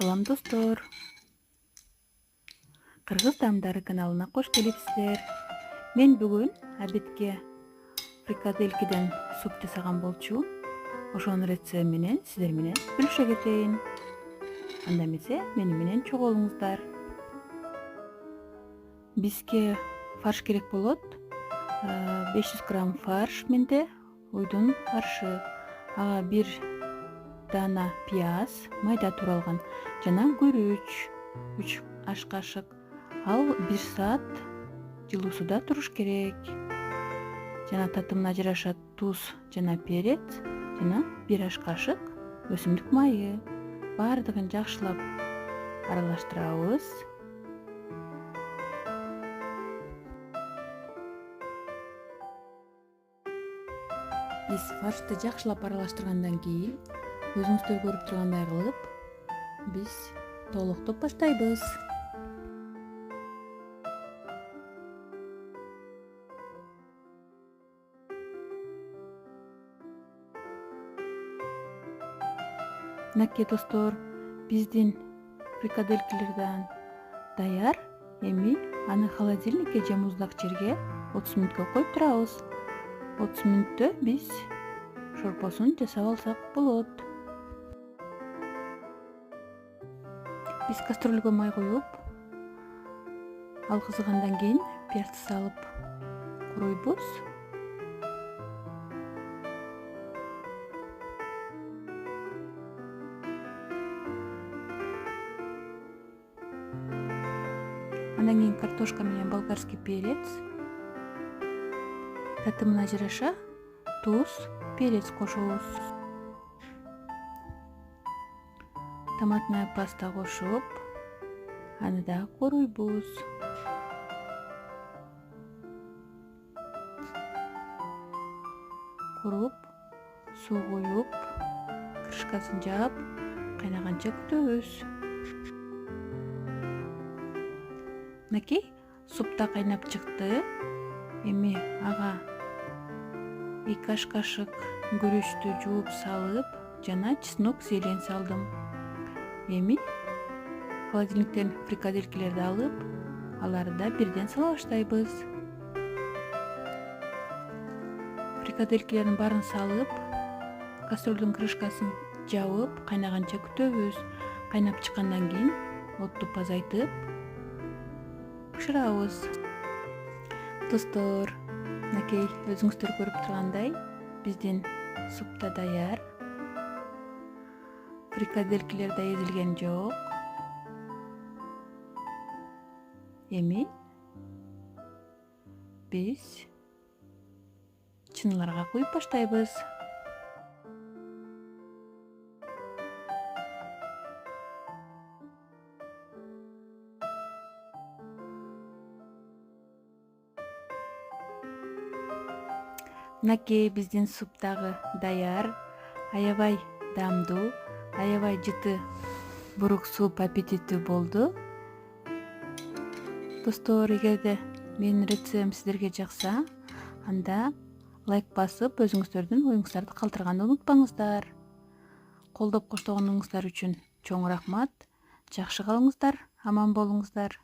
Салам достор. Кыргыз таамдары каналына кош келипсиздер. Мен бүгүн обедке фрикаделькиден суп жасаган болчу. Ошонун рецепти менен сиздер менен бөлүшө кетейин. Анда эмесе мени менен чогуу болуңуздар. Бизге фарш керек болот. 500 грамм фарш менде, уйдун фаршы, ага 1 дана пияз, майда туралган жана күрүч 3 аш кашык. Ал 1 саат жылуу сууда туруш керек. Жана татымына жараша туз жана перец жана 1 аш кашык өсүмдүк майы. Баардыгын жакшылап аралаштырабыз. Биз фаршты жакшылап аралаштыргандан кийин өзүңүздөр көрүп тургандай кылып биз тоолоктоп баштайбыз. Мынакей достор, биздин фрикаделькилерден даяр. Эми аны холодильникке же муздак жерге 30 мүнөткө коюп турабыз. 30 мүнөттө биз шорпосун жасап алсак болот. Биз кастрюльгө май коюп, ал кызыгандан кийин пиязды салып куройбуз. Андан кийин картошка менен болгарский перец, татымына жараша туз, перец кошобуз. Томатная паста кошуп, аны да куройбуз. Куруп, суу коюп, крышкасын жаап, кайнаганча күтөбүз. Мынакей суп да кайнап чыкты. Эми ага 2 аш кашык күрүчтү жууп салып, жана чеснок, зелень салдым. Эми холодильниктен фрикаделькилерди алып, аларды да бирден сала баштайбыз. Фрикаделькилердин баарын салып, кастрюльдүн крышкасын жабып, кайнаганча күтөбүз. Кайнап чыккандан кийин отту азайтып бышырабыз. Достор, мынакей өзүңүздөр көрүп тургандай, биздин суп да даяр. Фрикаделькилер да эзилген жок. Эми биз чыныйларга куюп баштайбыз. Мынакей биздин суп дагы даяр. Аябай даамдуу, аябай жыты бурук суп, аппетиттүү болду. Достор, эгерде менин рецептим сиздерге жакса, анда лайк басып, өзүңүздөрдүн оюңуздарды калтырганды унутпаңыздар. Колдоп коштогонуңуздар үчүн чоң рахмат. Жакшы калыңыздар, аман болуңуздар.